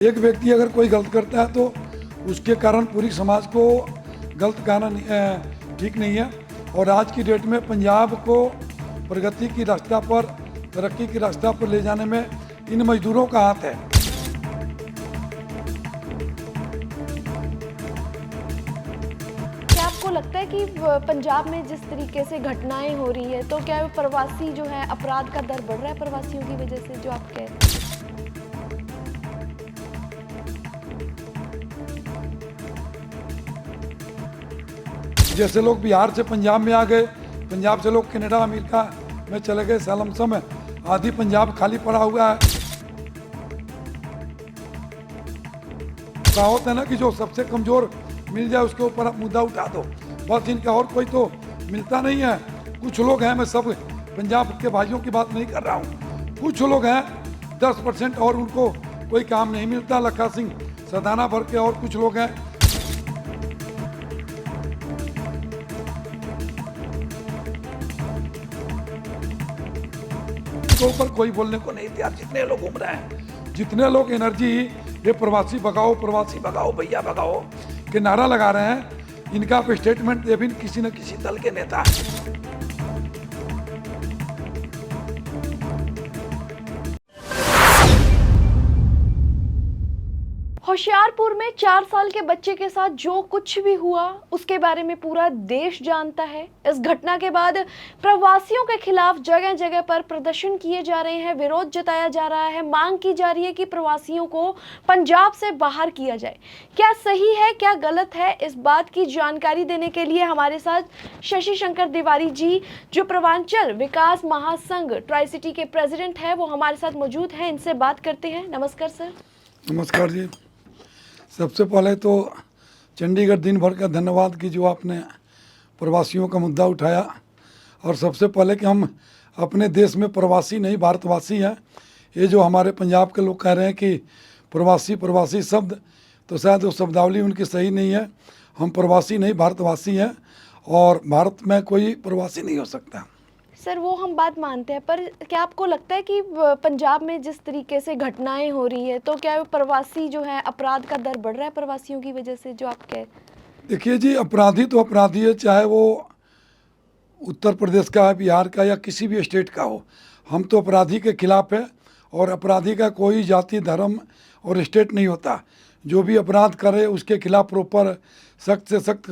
एक व्यक्ति अगर कोई गलत करता है तो उसके कारण पूरी समाज को गलत कहना ठीक नहीं है। और आज की डेट में पंजाब को प्रगति की रास्ता पर, तरक्की की रास्ता पर ले जाने में इन मजदूरों का हाथ है। क्या आपको लगता है कि पंजाब में जिस तरीके से घटनाएं हो रही है, तो क्या प्रवासी जो है, अपराध का दर बढ़ रहा है प्रवासियों की वजह से, जो आप कह रहे हैं? जैसे लोग बिहार से पंजाब में आ गए, पंजाब से लोग कनाडा अमेरिका में चले गए, सालमसम है, आधी पंजाब खाली पड़ा हुआ है। कहावत है ना कि जो सबसे कमजोर मिल जाए उसके ऊपर आप मुद्दा उठा दो, बस इनका और कोई तो मिलता नहीं है। कुछ लोग हैं, मैं सब पंजाब के भाइयों की बात नहीं कर रहा हूँ, कुछ लोग हैं 10% और उनको कोई काम नहीं मिलता, लखा सिंह सदाना भर के, और कुछ लोग हैं के ऊपर कोई बोलने को नहीं तैयार। जितने लोग घूम रहे हैं, जितने लोग एनर्जी ये प्रवासी भगाओ भैया भगाओ के नारा लगा रहे हैं, इनका आप स्टेटमेंट दे भी किसी न किसी दल के नेता। होशियारपुर में 4 साल के बच्चे के साथ जो कुछ भी हुआ उसके बारे में पूरा देश जानता है। इस घटना के बाद प्रवासियों के खिलाफ जगह जगह पर प्रदर्शन किए जा रहे हैं, विरोध जताया जा रहा है, मांग की जा रही है कि प्रवासियों को पंजाब से बाहर किया जाए। क्या सही है, क्या गलत है, इस बात की जानकारी देने के लिए हमारे साथ शशि शंकर तिवारी जी, जो पूर्वांचल विकास महासंघ ट्राई सिटी के प्रेसिडेंट है, वो हमारे साथ मौजूद हैं। इनसे बात करते हैं। नमस्कार सर। नमस्कार जी। सबसे पहले तो चंडीगढ़ दिन भर का धन्यवाद कि जो आपने प्रवासियों का मुद्दा उठाया। और सबसे पहले कि हम अपने देश में प्रवासी नहीं भारतवासी हैं। ये जो हमारे पंजाब के लोग कह रहे हैं कि प्रवासी शब्द, तो शायद वो शब्दावली उनकी सही नहीं है। हम प्रवासी नहीं भारतवासी हैं, और भारत में कोई प्रवासी नहीं हो सकता। सर, वो हम बात मानते हैं, पर क्या आपको लगता है कि पंजाब में जिस तरीके से घटनाएं हो रही है, तो क्या प्रवासी जो है, अपराध का दर बढ़ रहा है प्रवासियों की वजह से, जो आप कह? देखिए जी, अपराधी तो अपराधी है, चाहे वो उत्तर प्रदेश का है, बिहार का, या किसी भी स्टेट का हो। हम तो अपराधी के खिलाफ है, और अपराधी का कोई जाति, धर्म और स्टेट नहीं होता। जो भी अपराध करे उसके खिलाफ प्रॉपर सख्त से सख्त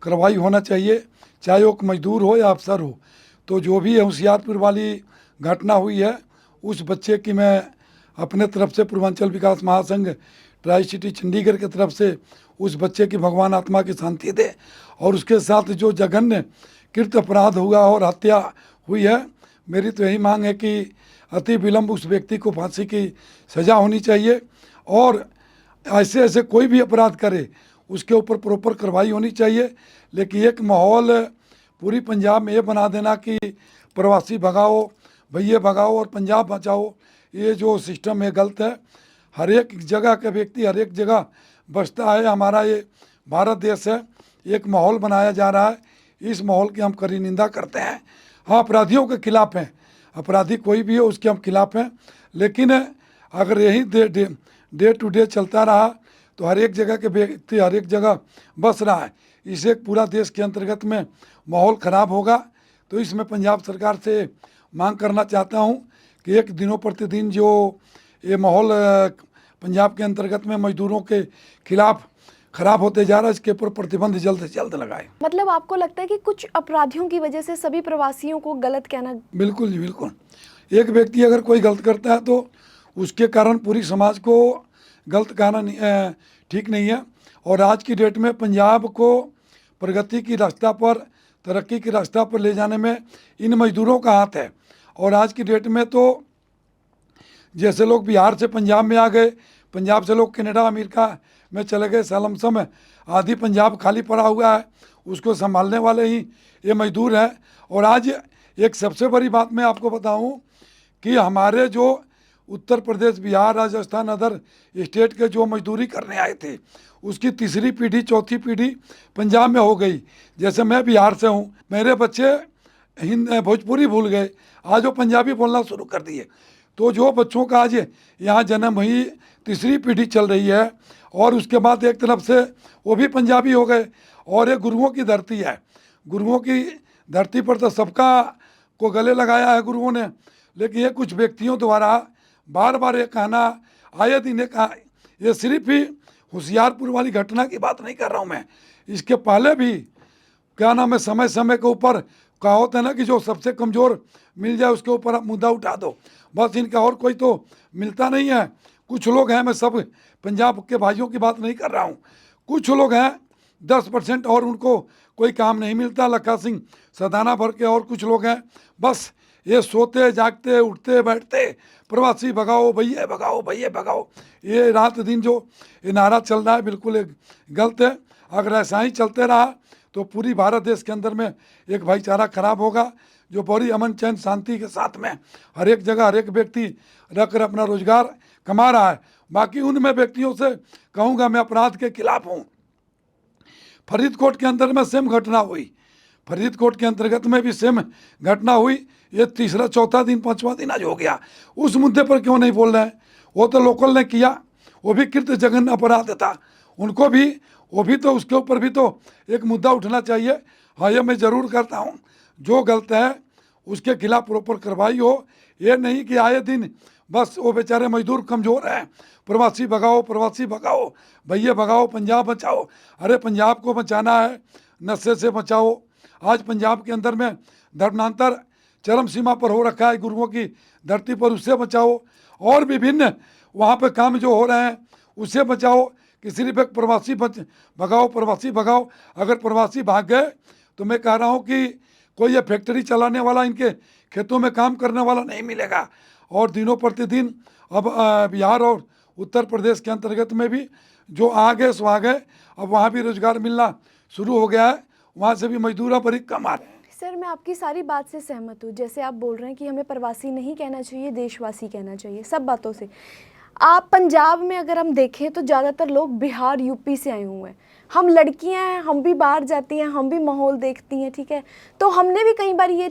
कार्रवाई होना चाहिए, चाहे वो मजदूर हो या अफसर हो। तो जो भी होशियारपुर वाली घटना हुई है, उस बच्चे की मैं अपने तरफ से, पूर्वांचल विकास महासंघ ट्राई सिटी चंडीगढ़ की तरफ से, उस बच्चे की भगवान आत्मा की शांति दे। और उसके साथ जो जघन्य कृत अपराध हुआ और हत्या हुई है, मेरी तो यही मांग है कि अति विलंब उस व्यक्ति को फांसी की सज़ा होनी चाहिए। और ऐसे ऐसे कोई भी अपराध करे उसके ऊपर प्रॉपर कार्रवाई होनी चाहिए। लेकिन एक माहौल पूरी पंजाब में ये बना देना कि प्रवासी भगाओ भैया भगाओ और पंजाब बचाओ, ये जो सिस्टम है गलत है। हर एक जगह का व्यक्ति हर एक जगह बसता है। हमारा ये भारत देश है, एक माहौल बनाया जा रहा है, इस माहौल की हम कड़ी निंदा करते हैं। हाँ, अपराधियों के खिलाफ हैं, अपराधी कोई भी हो उसके हम खिलाफ हैं। लेकिन अगर यही डे टू डे चलता रहा तो हर एक जगह के व्यक्ति हर एक जगह बस रहा है, इसे पूरा देश के अंतर्गत में माहौल ख़राब होगा। तो इसमें पंजाब सरकार से मांग करना चाहता हूं कि एक दिनों प्रतिदिन जो ये माहौल पंजाब के अंतर्गत में मजदूरों के खिलाफ खराब होते जा रहा है, इसके ऊपर प्रतिबंध जल्द से जल्द लगाए। मतलब आपको लगता है कि कुछ अपराधियों की वजह से सभी प्रवासियों को गलत कहना? बिल्कुल जी, बिल्कुल। एक व्यक्ति अगर कोई गलत करता है तो उसके कारण पूरी समाज को गलत कहना ठीक नहीं है। और आज की डेट में पंजाब को प्रगति की रास्ता पर, तरक्की की रास्ता पर ले जाने में इन मजदूरों का हाथ है। और आज की डेट में तो जैसे लोग बिहार से पंजाब में आ गए, पंजाब से लोग कनाडा अमेरिका में चले गए, सालमसम है, आधी पंजाब खाली पड़ा हुआ है, उसको संभालने वाले ही ये मजदूर हैं। और आज एक सबसे बड़ी बात मैं आपको बताऊं कि हमारे जो उत्तर प्रदेश, बिहार, राजस्थान, अदर स्टेट के जो मजदूरी करने आए थे, उसकी तीसरी पीढ़ी, चौथी पीढ़ी पंजाब में हो गई। जैसे मैं बिहार से हूँ, मेरे बच्चे भोजपुरी भूल गए, आज वो पंजाबी बोलना शुरू कर दिए। तो जो बच्चों का आज यहाँ जन्म हुई, तीसरी पीढ़ी चल रही है, और उसके बाद एक तरफ से वो भी पंजाबी हो गए, और ये गुरुओं की धरती है। गुरुओं की धरती पर तो सबका को गले लगाया है गुरुओं ने, लेकिन ये कुछ व्यक्तियों द्वारा बार बार ये कहना, आए दिन कहा, ये सिर्फ ही होशियारपुर वाली घटना की बात नहीं कर रहा हूँ मैं, इसके पहले भी क्या नाम है, समय समय के ऊपर कहावत है ना कि जो सबसे कमज़ोर मिल जाए उसके ऊपर आप मुद्दा उठा दो, बस इनका और कोई तो मिलता नहीं है। कुछ लोग हैं, मैं सब पंजाब के भाइयों की बात नहीं कर रहा हूँ, कुछ लोग हैं 10% और उनको कोई काम नहीं मिलता, लखा सिंह सदाना भर के, और कुछ लोग हैं बस ये सोते जागते उठते बैठते प्रवासी भगाओ भैया भगाओ भैया भगाओ, ये रात दिन जो ये नारा चल रहा है बिल्कुल एक गलत है। अगर ऐसा ही चलते रहा तो पूरी भारत देश के अंदर में एक भाईचारा खराब होगा, जो बड़ी अमन चैन शांति के साथ में हर एक जगह हर एक व्यक्ति रख कर अपना रोजगार कमा रहा है। बाकी उनमें व्यक्तियों से कहूँगा मैं अपराध के खिलाफ हूँ। फरीदकोट के अंदर में सेम घटना हुई, फरीदकोट के अंतर्गत में भी सेम घटना हुई, ये तीसरा चौथा दिन पांचवा दिन आज हो गया। उस मुद्दे पर क्यों नहीं बोल रहे हैं? वो तो लोकल ने किया, वो भी कृत्य जघन्य अपराध था, उनको भी वो भी तो उसके ऊपर भी तो एक मुद्दा उठना चाहिए। हाँ, ये मैं ज़रूर करता हूँ, जो गलत है उसके खिलाफ प्रॉपर कार्रवाई हो, ये नहीं कि आए दिन बस वो बेचारे मजदूर कमज़ोर हैं, प्रवासी भगाओ भैया भगाओ, पंजाब बचाओ। अरे पंजाब को बचाना है, नशे से बचाओ। आज पंजाब के अंदर में धर्मांतर चरम सीमा पर हो रखा है गुरुओं की धरती पर, उससे बचाओ। और विभिन्न वहाँ पे काम जो हो रहे हैं उससे बचाओ, कि सिर्फ एक प्रवासी भगाओ। अगर प्रवासी भाग गए तो मैं कह रहा हूँ कि कोई ये फैक्ट्री चलाने वाला इनके खेतों में काम करने वाला नहीं मिलेगा। और दिनों प्रतिदिन अब बिहार और उत्तर प्रदेश के अंतर्गत में भी जो आ गए सो आ गए, अब वहाँ भी रोजगार मिलना शुरू हो गया है, वहाँ से भी मजदूर बड़ी कम आ रहे हैं। सर, मैं आपकी सारी बात से सहमत हूँ। जैसे आप बोल रहे हैं कि हमें प्रवासी नहीं कहना चाहिए, देशवासी कहना चाहिए, सब बातों से। आप पंजाब में अगर हम देखें तो ज़्यादातर लोग बिहार यूपी से आए हुए हैं। हम लड़कियां हैं, हम भी बाहर जाती हैं, हम भी माहौल देखती हैं, ठीक है। तो हमने भी कई बार ये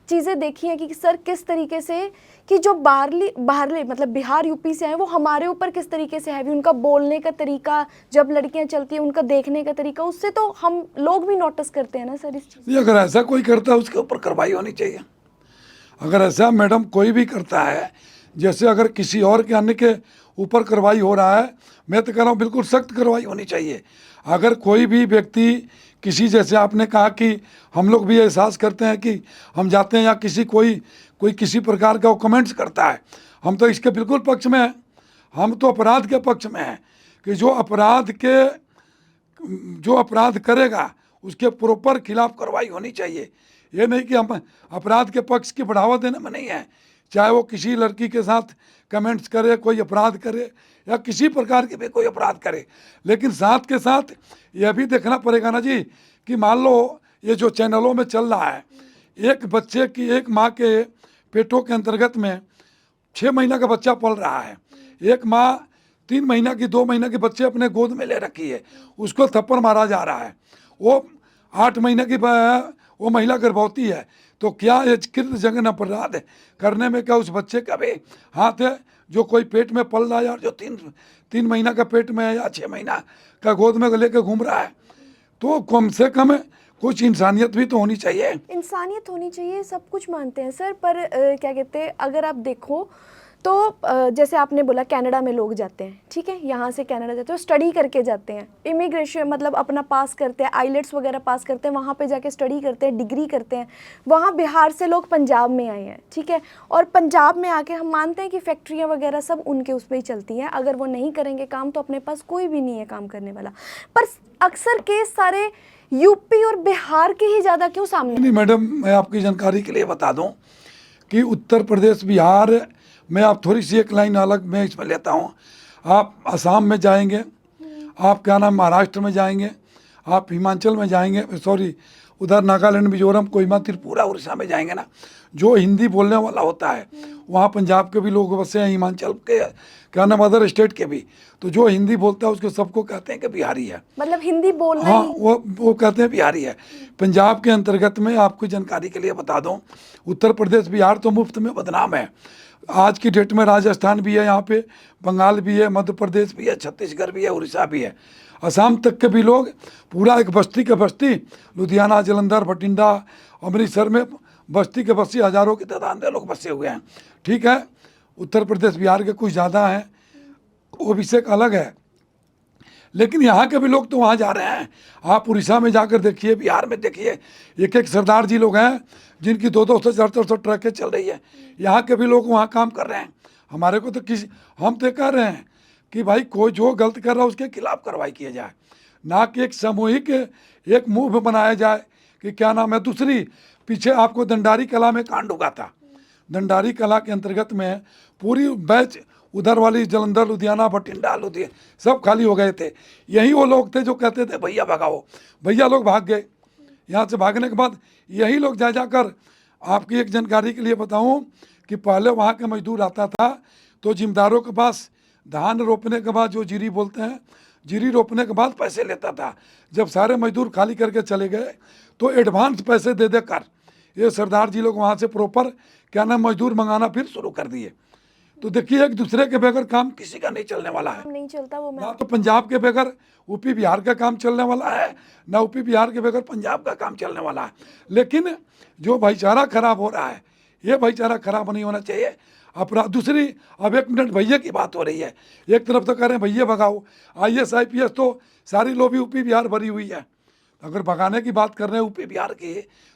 चीज़ें देखी हैं कि सर किस तरीके से कि जो बाहरले मतलब बिहार यूपी से आए वो हमारे ऊपर किस तरीके से हैवी, उनका बोलने का तरीका, जब लड़कियां चलती हैं उनका देखने का तरीका, उससे तो हम लोग भी नोटिस करते हैं ना सर इस चीज़। अगर ऐसा कोई करता है उसके ऊपर कार्रवाई होनी चाहिए। अगर ऐसा मैडम कोई भी करता है, जैसे अगर किसी और के अन्य के ऊपर कार्रवाई हो रहा है, मैं तो कह रहा हूँ बिल्कुल सख्त कार्रवाई होनी चाहिए। अगर कोई भी व्यक्ति किसी, जैसे आपने कहा कि हम लोग भी एहसास करते हैं कि हम जाते हैं या किसी कोई किसी प्रकार का वो कमेंट्स करता है, हम तो इसके बिल्कुल पक्ष में हैं। हम तो अपराध के पक्ष में हैं कि जो अपराध करेगा उसके प्रॉपर खिलाफ कार्रवाई होनी चाहिए। ये नहीं कि हम अपराध के पक्ष की बढ़ावा देने में नहीं है, चाहे वो किसी लड़की के साथ कमेंट्स करे, कोई अपराध करे या किसी प्रकार के भी कोई अपराध करे, लेकिन साथ के साथ यह भी देखना पड़ेगा ना जी कि मान लो ये जो चैनलों में चल रहा है, एक बच्चे की, एक माँ के पेटों के अंतर्गत में 6 महीना का बच्चा पल रहा है, एक माँ 3 महीना की 2 महीना के बच्चे अपने गोद में ले रखी है, उसको थप्पड़ मारा जा रहा है, वो 8 महीने की वो महिला गर्भवती है, तो क्या ये कृत्य जघन्य अपराध करने में क्या उस बच्चे का भी हाथ है जो कोई पेट में पल रहा है और जो 3 महीना का पेट में है या 6 महीना का गोद में लेकर घूम रहा है? तो कम से कम कुछ इंसानियत भी तो होनी चाहिए। इंसानियत होनी चाहिए, सब कुछ मानते हैं सर, पर क्या कहते हैं, अगर आप देखो तो जैसे आपने बोला कनाडा में लोग जाते हैं, ठीक है, यहाँ से कनाडा जाते हैं, स्टडी करके जाते हैं, इमिग्रेशन मतलब अपना पास करते हैं, आईलेट्स वगैरह पास करते हैं, वहाँ पे जाके स्टडी करते हैं, डिग्री करते हैं। वहाँ बिहार से लोग पंजाब में आए हैं, ठीक है, और पंजाब में आके हम मानते हैं कि फैक्ट्रियाँ वगैरह सब उनके उस पर ही चलती हैं। अगर वो नहीं करेंगे काम तो अपने पास कोई भी नहीं है काम करने वाला। पर अक्सर केस सारे यूपी और बिहार के ही ज़्यादा क्यों सामने? नहीं मैडम, मैं आपकी जानकारी के लिए बता दूं कि उत्तर प्रदेश, बिहार में आप थोड़ी सी एक लाइन अलग मैं इसमें लेता हूं। आप असम में जाएंगे, आप क्या नाम महाराष्ट्र में जाएंगे, आप हिमाचल में जाएंगे, सॉरी उधर नागालैंड, मिजोरम, कोहिमा, त्रिपुरा, उड़ीसा में जाएंगे ना, जो हिंदी बोलने वाला होता है वहाँ पंजाब के भी लोग बसे हैं, हिमाचल के क्या नाम अदर स्टेट के भी, तो जो हिंदी बोलता है उसको सबको कहते हैं कि बिहारी है, मतलब हिंदी बोलना। हाँ, वो कहते हैं बिहारी है। पंजाब के अंतर्गत में आपको जानकारी के लिए बता दूं, उत्तर प्रदेश, बिहार तो मुफ्त में बदनाम है। आज की डेट में राजस्थान भी है, यहाँ पे बंगाल भी है, मध्य प्रदेश भी है, छत्तीसगढ़ भी है, उड़ीसा भी है, असम तक के भी लोग, पूरा एक बस्ती के बस्ती, लुधियाना, जालंधर, बठिंडा, अमृतसर में बस्ती के बस्ती हज़ारों की तादाद में लोग बसे हुए हैं। ठीक है, उत्तर प्रदेश बिहार के कुछ ज़्यादा हैं, वो विषय अलग है, लेकिन यहाँ के भी लोग तो वहाँ जा रहे हैं। आप उड़ीसा में जाकर देखिए, बिहार में देखिए, एक एक सरदार जी लोग हैं जिनकी 200 400 ट्रकें चल रही है। यहाँ के भी लोग वहाँ काम कर रहे हैं। हमारे को तो किसी, हम तो कह रहे हैं कि भाई कोई जो गलत कर रहा है उसके खिलाफ कार्रवाई किया जाए, ना कि एक सामूहिक एक मूव बनाया जाए कि क्या नाम है। दूसरी, पीछे आपको दंडारी कला में कांड हुआ था, दंडारी कला के अंतर्गत में पूरी बैच उधर वाली जालंधर, लुधियाना, बठिंडा, सब खाली हो गए थे। यही वो लोग थे जो कहते थे भैया भगाओ, भैया लोग भाग गए। यहाँ से भागने के बाद यही लोग जा जाकर, आपकी एक जानकारी के लिए बताऊं कि पहले वहाँ के मजदूर आता था तो जिम्मेदारों के पास धान रोपने के बाद, जो जीरी बोलते हैं, जीरी रोपने के बाद पैसे लेता था। जब सारे मजदूर खाली करके चले गए तो एडवांस पैसे दे देकर ये सरदार जी लोग वहाँ से प्रॉपर क्या नाम मजदूर मंगाना फिर शुरू कर दिए। तो देखिए, एक दूसरे के बगैर काम किसी का नहीं चलने वाला है। नहीं चलता वो। ना तो पंजाब के बगैर यूपी बिहार का काम चलने वाला है, ना यूपी बिहार के बगैर पंजाब का काम चलने वाला है। लेकिन जो भाईचारा खराब हो रहा है, ये भाईचारा खराब नहीं होना चाहिए। अपराध, दूसरी, अब 1 मिनट भैया की बात हो रही है, एक तरफ तो कह रहे हैं भैया भगाओ, IAS IPS तो सारी लोग यूपी बिहार भरी हुई है। अगर भगाने की बात कर रहे हैं यूपी बिहार की,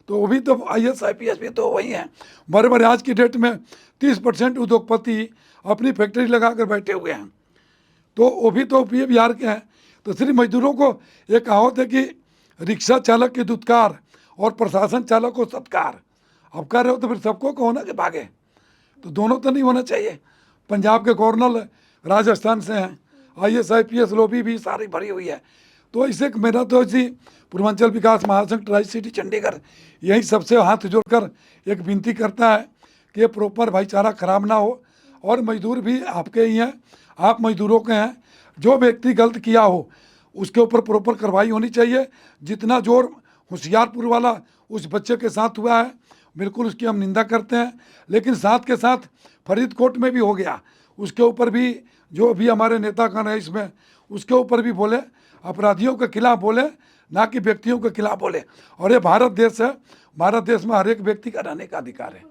तो वो भी तो IAS IPS भी तो वही हैं। बड़े बड़े आज की डेट में 30% उद्योगपति अपनी फैक्ट्री लगा कर बैठे हुए हैं, तो वो भी तो यूपी बिहार के हैं। तो सिर्फ मजदूरों को एक कहावत है कि रिक्शा चालक की दुत्कार और प्रशासन चालक को सत्कार। अब कह रहे हो तो फिर सबको कहो ना कि भागे, तो दोनों तो नहीं होना चाहिए। पंजाब के गवर्नर राजस्थान से हैं, IAS IPS लोबी भी सारी भरी हुई है। तो इसे मेरा तो इसी पूर्वांचल विकास महासंघ ट्राई सिटी चंडीगढ़ यही सबसे हाथ जोड़कर एक विनती करता है कि ये प्रॉपर भाईचारा खराब ना हो, और मजदूर भी आपके ही हैं, आप मजदूरों के हैं। जो व्यक्ति गलत किया हो उसके ऊपर प्रॉपर कार्रवाई होनी चाहिए। जितना जोर होशियारपुर वाला उस बच्चे के साथ हुआ है, बिल्कुल उसकी हम निंदा करते हैं, लेकिन साथ के साथ फरीदकोट में भी हो गया, उसके ऊपर भी जो भी हमारे नेतागण है इसमें, उसके ऊपर भी बोले, अपराधियों के खिलाफ बोले, ना कि व्यक्तियों के खिलाफ बोले। और ये भारत देश है, भारत देश में हर एक व्यक्ति का रहने का अधिकार है।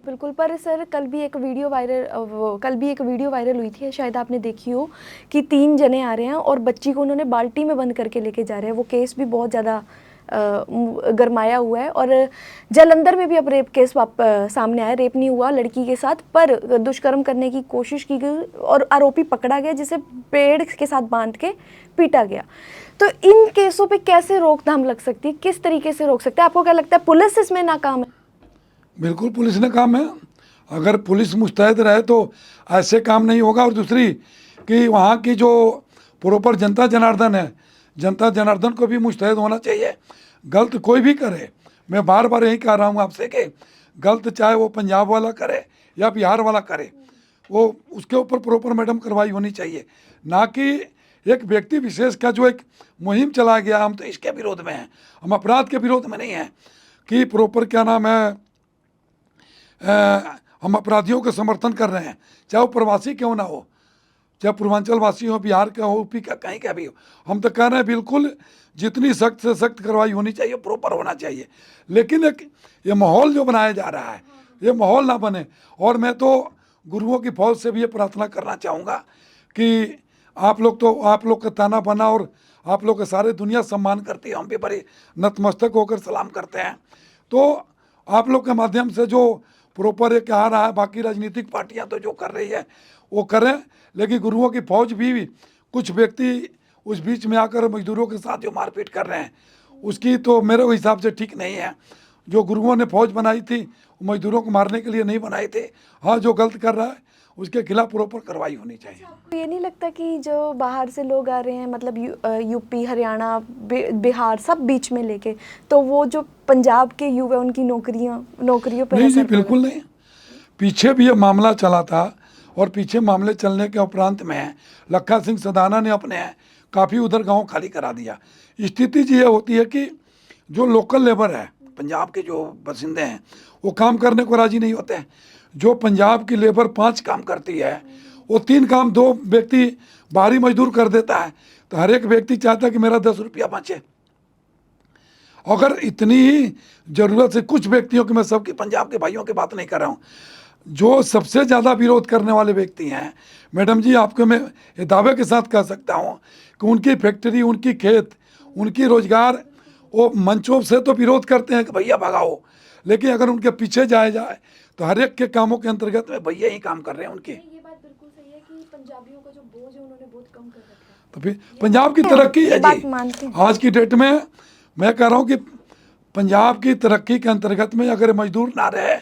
बिल्कुल। पर सर, कल भी एक वीडियो वायरल हुई थी, शायद आपने देखी हो, कि 3 जने आ रहे हैं और बच्ची को उन्होंने बाल्टी में बंद करके लेके जा रहे हैं। वो केस भी बहुत ज़्यादा गरमाया हुआ है। और जालंधर में भी अब रेप केस सामने आया। रेप नहीं हुआ लड़की के साथ, पर दुष्कर्म करने की कोशिश की गई और आरोपी पकड़ा गया, जिसे पेड़ के साथ बांध के पीटा गया। तो इन केसों पे कैसे रोकथाम लग सकती है, किस तरीके से रोक सकते हैं? आपको क्या लगता है, पुलिस इसमें नाकाम है? बिल्कुल पुलिस ने काम है। अगर पुलिस मुस्तैद रहे तो ऐसे काम नहीं होगा। और दूसरी कि वहाँ की जो प्रॉपर जनता जनार्दन है, जनता जनार्दन को भी मुस्तैद होना चाहिए। गलत कोई भी करे, मैं बार बार यही कह रहा हूँ आपसे कि गलत चाहे वो पंजाब वाला करे या बिहार वाला करे, वो उसके ऊपर प्रॉपर मैडम कार्रवाई होनी चाहिए। ना कि एक व्यक्ति विशेष का जो एक मुहिम चला गया, हम तो इसके विरोध में हैं, हम अपराध के विरोध में नहीं हैं कि प्रॉपर क्या नाम है, हम अपराधियों का समर्थन कर रहे हैं, चाहे वो प्रवासी क्यों ना हो, चाहे पूर्वांचल वासी हो, बिहार का हो, यूपी का, कहीं का भी हो। हम तो कह रहे हैं बिल्कुल जितनी सख्त से सख्त कार्रवाई होनी चाहिए, प्रॉपर होना चाहिए। लेकिन एक ये माहौल जो बनाया जा रहा है, ये माहौल ना बने। और मैं तो गुरुओं की फौज से भी ये प्रार्थना करना चाहूँगा कि आप लोग का ताना बना और आप लोग का सारे दुनिया सम्मान करती है, हम भी बड़े नतमस्तक होकर सलाम करते हैं। तो आप लोग के माध्यम से जो प्रॉपर एक आ रहा है, बाकी राजनीतिक पार्टियां तो जो कर रही है वो करें, लेकिन गुरुओं की फौज भी कुछ व्यक्ति उस बीच में आकर मजदूरों के साथ जो मारपीट कर रहे हैं, उसकी तो मेरे हिसाब से ठीक नहीं है। जो गुरुओं ने फौज बनाई थी वो मजदूरों को मारने के लिए नहीं बनाई थी। हाँ, जो गलत कर रहा है उसके खिलाफ प्रॉपर कार्रवाई होनी चाहिए। तो ये नहीं लगता कि जो बाहर से लोग आ रहे हैं, मतलब यूपी, हरियाणा, बिहार सब बीच में लेके, तो वो जो पंजाब के युवा उनकी नौकरियों पर नहीं, बिल्कुल नहीं। पीछे भी ये मामला चला था और पीछे मामले चलने के उपरांत में लखा सिंह सदाना ने अपने काफ़ी उधर गांव खाली करा दिया। स्थिति जी ये होती है कि जो लोकल लेबर है, पंजाब के जो बासिंदे हैं वो काम करने को राजी नहीं होते हैं। जो पंजाब की लेबर 5 काम करती है वो 3 काम 2 व्यक्ति बाहरी मजदूर कर देता है, तो हर एक व्यक्ति चाहता है कि मेरा 10 रुपया बचे। अगर इतनी ही जरूरत से कुछ व्यक्तियों की, मैं सबके पंजाब के भाइयों की बात नहीं कर रहा हूँ, जो सबसे ज़्यादा विरोध करने वाले व्यक्ति हैं, मैडम जी आपको मैं ये दावे के साथ कह सकता हूँ कि उनकी फैक्ट्री, उनकी खेत, उनकी रोजगार, वो मंचों से तो विरोध करते हैं कि भैया भगाओ, लेकिन अगर उनके पीछे जाया जाए तो हर एक के कामों के अंतर्गत में भैया ही काम कर रहे हैं उनके। ये बात बिल्कुल सही है कि पंजाबियों का जो बोझ है उन्होंने बहुत कम कर रखा है। तो फिर पंजाब की तरक्की है बात जी। मानते हैं। आज की डेट में मैं कह रहा हूँ कि पंजाब की तरक्की के अंतर्गत में अगर मजदूर ना रहे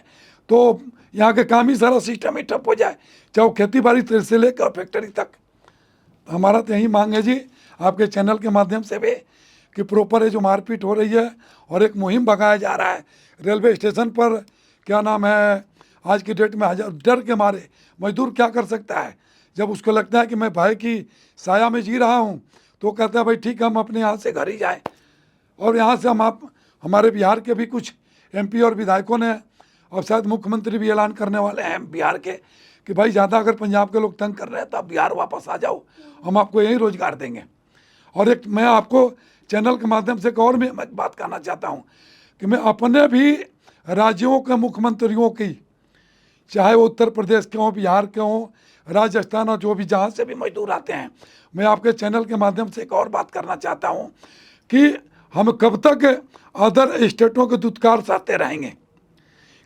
तो यहाँ के काम ही सारा सिस्टम ही ठप हो जाए, चाहे वो खेती बाड़ी से लेकर फैक्ट्री तक। हमारा तो यही मांग है जी आपके चैनल के माध्यम से भी कि प्रॉपर ये जो मारपीट हो रही है और एक मुहिम भगाया जा रहा है रेलवे स्टेशन पर, क्या नाम है, आज की डेट में हजार डर के मारे मजदूर क्या कर सकता है, जब उसको लगता है कि मैं भाई की साया में जी रहा हूँ तो कहता है भाई ठीक है हम अपने यहाँ से घर ही जाएँ। और यहाँ से हमारे बिहार के भी कुछ एमपी और विधायकों ने, और शायद मुख्यमंत्री भी ऐलान करने वाले हैं बिहार के कि भाई ज़्यादा अगर पंजाब के लोग तंग कर रहे हैं तो आप बिहार वापस आ जाओ, हम आपको यहीं रोजगार देंगे। और एक मैं आपको चैनल के माध्यम से एक और मैं बात कहना चाहता हूँ कि मैं अपने भी राज्यों के मुख्यमंत्रियों की, चाहे वो उत्तर प्रदेश के हों, बिहार के हों, राजस्थान और जो भी जहाँ से भी मजदूर आते हैं, मैं आपके चैनल के माध्यम से एक और बात करना चाहता हूँ कि हम कब तक अदर स्टेटों के दुत्कार सहते रहेंगे,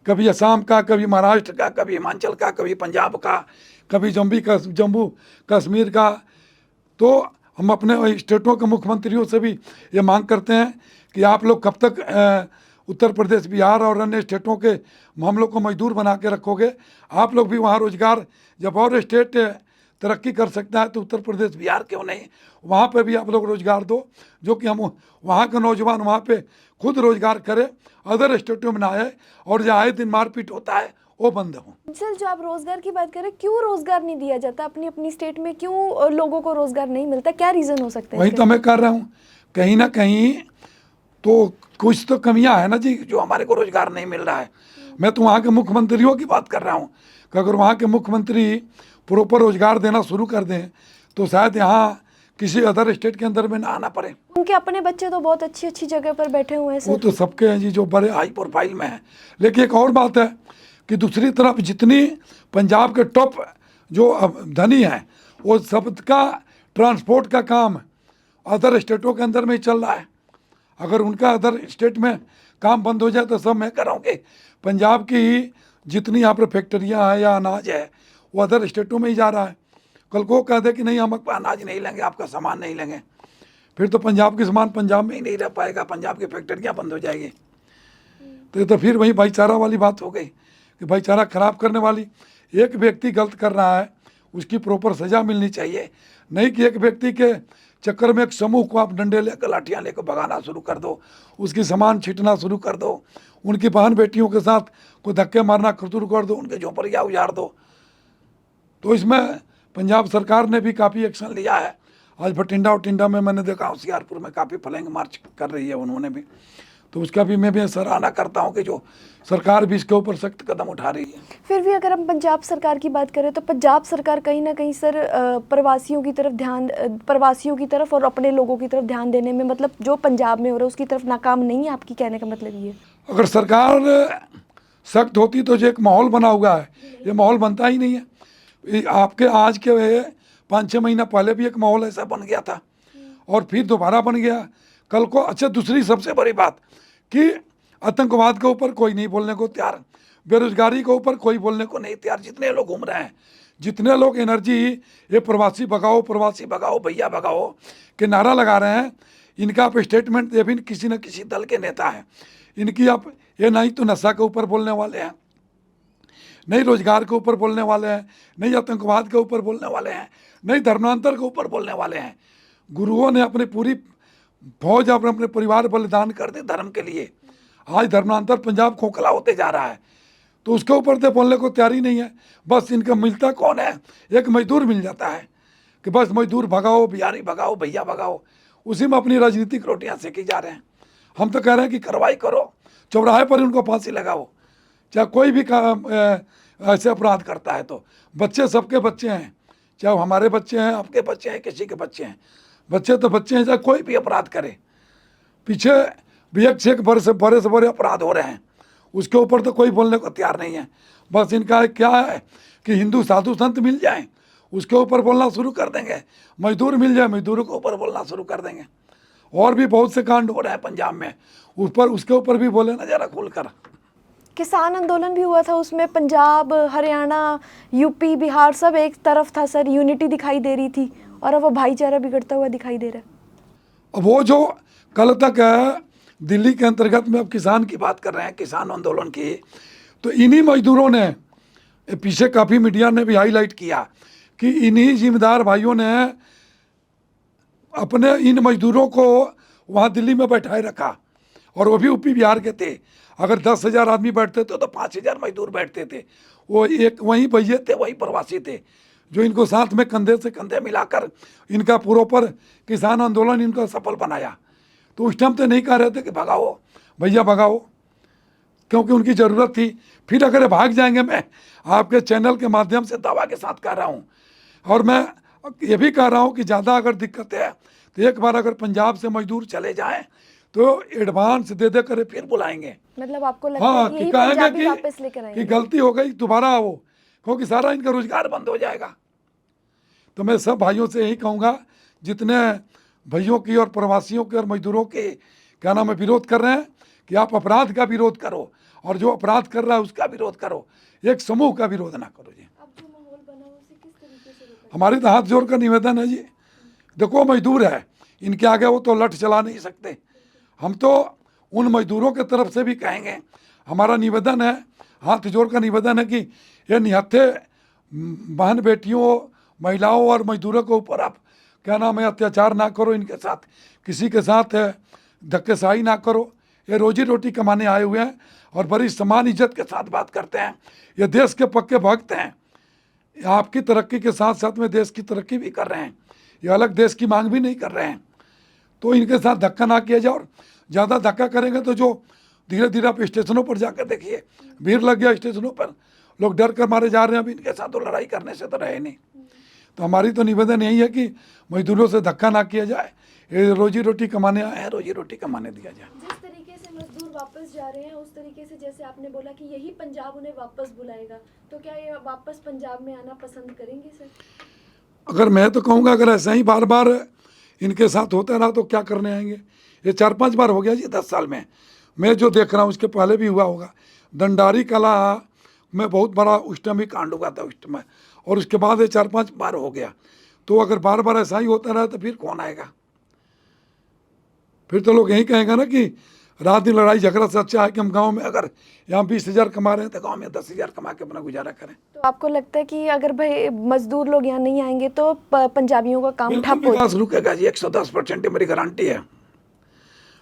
कभी असम का, कभी महाराष्ट्र का, कभी हिमाचल का, कभी पंजाब का, कभी जम्मू कश्मीर का। तो हम अपने स्टेटों के मुख्यमंत्रियों से भी ये मांग करते हैं कि आप लोग कब तक उत्तर प्रदेश, बिहार और अन्य स्टेटों के मामलों को मजदूर बना के रखोगे। आप लोग भी वहाँ रोजगार, जब और स्टेट तरक्की कर सकता है तो उत्तर प्रदेश बिहार क्यों नहीं, वहाँ पे भी आप लोग रोजगार दो, जो कि हम वहाँ के नौजवान वहाँ पे खुद रोजगार करें, अदर स्टेटों में ना आए, और जो आए दिन मारपीट होता है वो बंद हो। सर जो आप रोजगार की बात करें, क्यों रोजगार नहीं दिया जाता अपनी अपनी स्टेट में, क्यों लोगों को रोजगार नहीं मिलता, क्या रीजन हो सकता है? वही तो मैं कर रहा हूँ, कहीं ना कहीं तो कुछ तो कमियां है ना जी, जो हमारे को रोजगार नहीं मिल रहा है। मैं तो वहाँ के मुख्यमंत्रियों की बात कर रहा हूँ कि अगर वहाँ के मुख्यमंत्री प्रॉपर रोजगार देना शुरू कर दें तो शायद यहाँ किसी अदर स्टेट के अंदर में ना आना पड़े। उनके अपने बच्चे तो बहुत अच्छी अच्छी जगह पर बैठे हुए हैं वो सर। तो सबके हैं जी जो बड़े हाई प्रोफाइल में हैं। लेकिन एक और बात है कि दूसरी तरफ जितनी पंजाब के टॉप जो धनी हैं वो सबका ट्रांसपोर्ट का काम अदर स्टेटों के अंदर में ही चल रहा है। अगर उनका अदर स्टेट में काम बंद हो जाए तो सब मैं कह रहा हूँ कि पंजाब की ही जितनी यहाँ पर फैक्ट्रियाँ हैं या अनाज है वो अदर स्टेटों में ही जा रहा है। कल को कह दे कि नहीं हम अनाज नहीं लेंगे, आपका सामान नहीं लेंगे, फिर तो पंजाब की सामान पंजाब में ही नहीं रह पाएगा, पंजाब की फैक्ट्रियाँ बंद हो जाएगी। तो ये तो फिर वही भाईचारा वाली बात हो गई कि भाईचारा खराब करने वाली, एक व्यक्ति गलत कर रहा है उसकी प्रॉपर सज़ा मिलनी चाहिए, नहीं कि एक व्यक्ति के चक्कर में एक समूह को आप डंडे लेकर लाठियाँ लेकर भगाना शुरू कर दो, उसकी सामान छीटना शुरू कर दो, उनकी बहन बेटियों के साथ कोई धक्के मारना शुरू कर दो, उनके झोपड़ियाँ उजाड़ दो। तो इसमें पंजाब सरकार ने भी काफ़ी एक्शन लिया है। आज भटिंडा और टिंडा में मैंने देखा, होशियारपुर में काफ़ी फ्लैग मार्च कर रही है उन्होंने भी, तो उसका भी मैं सराहना करता हूँ कि जो सरकार भी इसके ऊपर सख्त कदम उठा रही है। फिर भी अगर हम पंजाब सरकार की बात करें तो पंजाब सरकार कहीं ना कहीं सर प्रवासियों की तरफ और अपने लोगों की तरफ ध्यान देने में, मतलब जो पंजाब में हो रहा है उसकी तरफ नाकाम नहीं है, आपकी कहने का मतलब ये? अगर सरकार सख्त होती तो जो एक माहौल बना हुआ है ये माहौल बनता ही नहीं है। आपके आज के 5-6 महीना पहले भी एक माहौल ऐसा बन गया था और फिर दोबारा बन गया कल को। अच्छा, दूसरी सबसे बड़ी बात कि आतंकवाद के ऊपर कोई नहीं बोलने को तैयार, बेरोजगारी के ऊपर कोई बोलने को नहीं तैयार। जितने लोग घूम रहे हैं, जितने लोग एनर्जी ये प्रवासी भगाओ भैया भगाओ के नारा लगा रहे हैं, इनका आप स्टेटमेंट ये भी किसी न किसी दल के नेता हैं, इनकी आप ये नहीं तो नशा के ऊपर बोलने वाले हैं, नहीं रोजगार के ऊपर बोलने वाले हैं, नहीं आतंकवाद के ऊपर बोलने वाले हैं, नहीं धर्मांतर के ऊपर बोलने वाले हैं। गुरुओं ने अपनी पूरी फौज अपने परिवार बलिदान कर दी धर्म के लिए। आज धर्मांतर पंजाब खोखला होते जा रहा है, तो उसके ऊपर तो बोलने को तैयार ही नहीं है। बस इनका मिलता कौन है, एक मजदूर मिल जाता है कि बस मजदूर भगाओ, बिहारी भगाओ, भैया भगाओ, उसी में अपनी राजनीतिक रोटियां सेकी जा रहे हैं। हम तो कह रहे हैं कि कार्रवाई करो, चौराहे पर उनको फांसी लगाओ, चाहे कोई भी ऐसे अपराध करता है तो। बच्चे सबके बच्चे हैं, चाहे वो हमारे बच्चे हैं, आपके बच्चे हैं, किसी के बच्चे हैं। बच्चे तो बच्चे हैं, चाहे कोई भी अपराध करे। पीछे भी एक से एक बड़े से बड़े अपराध हो रहे हैं, उसके ऊपर तो कोई बोलने को तैयार नहीं है। बस इनका क्या है कि हिंदू साधु संत मिल जाएं, उसके ऊपर बोलना शुरू कर देंगे। मजदूर मिल जाए, मजदूरों के ऊपर बोलना शुरू कर देंगे। और भी बहुत से कांड हो रहे हैं पंजाब में, उसके ऊपर भी बोले ना जरा खुलकर। किसान आंदोलन भी हुआ था, उसमें पंजाब, हरियाणा, यूपी, बिहार सब एक तरफ था सर, यूनिटी दिखाई दे रही थी, और अब वो भाईचारा बिगड़ता हुआ दिखाई दे रहा है। अब वो जो कल तक है दिल्ली के अंतर्गत में, अब किसान की बात कर रहे हैं, किसान आंदोलन की, तो इन्हीं मजदूरों ने, पीछे काफ़ी मीडिया ने भी हाईलाइट किया कि इन्हीं जिम्मेदार भाइयों ने अपने इन मजदूरों को वहाँ दिल्ली में बैठाए रखा, और वो भी यूपी बिहार के थे। अगर 10,000 आदमी बैठते थे तो 5,000 मजदूर बैठते थे। वो एक वहीं भैये थे, वहीं प्रवासी थे, जो इनको साथ में कंधे से कंधे मिलाकर इनका पूर्वोपर किसान आंदोलन इनको सफल बनाया। तो उस टाइम तो नहीं कह रहे थे कि भगाओ भैया भगाओ, क्योंकि उनकी ज़रूरत थी। फिर अगर भाग जाएंगे, मैं आपके चैनल के माध्यम से दावा के साथ कह रहा हूँ, और मैं ये भी कह रहा हूँ कि ज़्यादा अगर दिक्कत है तो एक बार अगर पंजाब से मजदूर चले जाएं तो एडवांस दे दे कर फिर बुलाएंगे। मतलब आपको लगता हाँ, है कि कि यही कहेंगे पंजाबी वापस लेकर कि आएंगे? गलती हो गई, दोबारा आओ, क्योंकि सारा इनका रोजगार बंद हो जाएगा। तो मैं सब भाइयों से यही कहूँगा, जितने भाइयों की और प्रवासियों के और मजदूरों के क्या नाम है विरोध कर रहे हैं, कि आप अपराध का विरोध करो, और जो अपराध कर रहा है उसका विरोध करो, एक समूह का विरोध ना करो जी। अब जो माहौल बना उसे किस तरीके से रोका? हमारी तो हाथ जोड़कर निवेदन है जी, देखो मजदूर है, इनके आगे वो तो लठ चला नहीं सकते। हम तो उन मजदूरों के तरफ से भी कहेंगे, हमारा निवेदन है, हाथ जोड़कर निवेदन है कि ये निहत्थे बहन बेटियों, महिलाओं और मजदूरों के ऊपर आप क्या नाम है अत्याचार ना करो, इनके साथ किसी के साथ धक्केशाही ना करो। ये रोजी रोटी कमाने आए हुए हैं और बड़ी समान इज्जत के साथ बात करते हैं। ये देश के पक्के भक्त हैं, आपकी तरक्की के साथ साथ में देश की तरक्की भी कर रहे हैं, ये अलग देश की मांग भी नहीं कर रहे हैं। तो इनके साथ धक्का ना किया जाए, और ज़्यादा धक्का करेंगे तो जो धीरे धीरे आप स्टेशनों पर जाकर देखिए, भीड़ लग गया स्टेशनों पर, लोग डर कर मारे जा रहे हैं। अभी इनके साथ तो लड़ाई करने से तो रहे नहीं। तो हमारी तो निवेदन यही है कि मजदूरों से धक्का ना किया जाए, ये रोजी रोटी कमाने आए हैं, रोजी रोटी कमाने दिया जाए। जिस तरीके से मजदूर वापस जा रहे हैं, उस तरीके से जैसे आपने बोला कि यही पंजाब उन्हें वापस बुलाएगा, तो क्या ये वापस पंजाब में आना पसंद करेंगे सर? अगर मैं तो कहूँगा, अगर ऐसा ही बार बार इनके साथ होता रहा तो क्या करने आएंगे। ये 4-5 बार हो गया जी 10 साल में। मैं जो देख रहा हूँ उसके पहले भी हुआ होगा। दंडारी कला में बहुत बड़ा उस टाइम ही कांड हुआ था उस टाइम, और उसके बाद ये 4-5 बार हो गया। तो अगर बार बार ऐसा ही होता रहा तो फिर कौन आएगा? फिर तो लोग यही कहेंगे ना कि रात दिन लड़ाई झगड़ा से अच्छा है कि हम गांव में अगर यहाँ 20,000 कमा रहे हैं तो गांव में 10,000 कमा के अपना गुजारा करें। तो आपको लगता है कि अगर भाई मजदूर लोग यहाँ नहीं आएंगे तो पंजाबियों का काम बिल्कुल ठप हो विकास रुकेगा जी, 110% मेरी गारंटी है।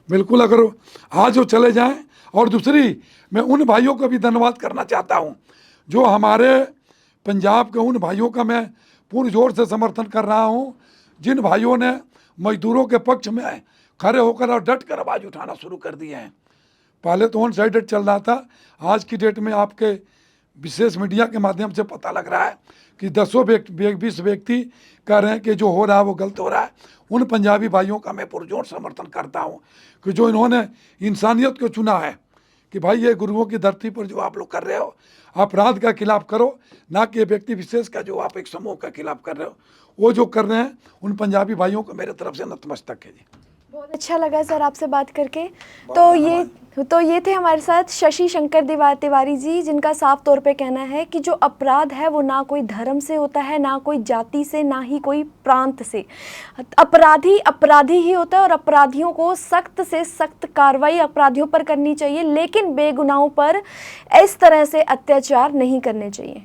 बिल्कुल, अगर आज वो चले जाएं। और दूसरी, मैं उन भाइयों को भी धन्यवाद करना चाहता हूं, जो हमारे पंजाब के उन भाइयों का मैं पूर्ण जोर से समर्थन कर रहा हूं, जिन भाइयों ने मजदूरों के पक्ष में खड़े होकर और डट कर आवाज़ उठाना शुरू कर दिए हैं। पहले तो वन साइडेड चल रहा था, आज की डेट में आपके विशेष मीडिया के माध्यम से पता लग रहा है कि 10-20 व्यक्ति कह रहे हैं कि जो हो रहा है वो गलत हो रहा है। उन पंजाबी भाइयों का मैं पुरजोर समर्थन करता हूं कि जो इन्होंने इंसानियत को चुना है कि भाई ये गुरुओं की धरती पर जो आप लोग कर रहे हो, अपराध का खिलाफ करो, ना कि व्यक्ति विशेष का जो आप एक समूह का खिलाफ कर रहे हो। वो जो कर रहे हैं उन पंजाबी भाइयों को मेरे तरफ से नतमस्तक है जी। बहुत अच्छा लगा सर आपसे बात करके। तो ये थे हमारे साथ शशि शंकर तिवारी जी, जिनका साफ तौर पे कहना है कि जो अपराध है वो ना कोई धर्म से होता है, ना कोई जाति से, ना ही कोई प्रांत से। अपराधी अपराधी ही होता है, और अपराधियों को सख्त से सख्त कार्रवाई अपराधियों पर करनी चाहिए, लेकिन बेगुनाहों पर इस तरह से अत्याचार नहीं करने चाहिए।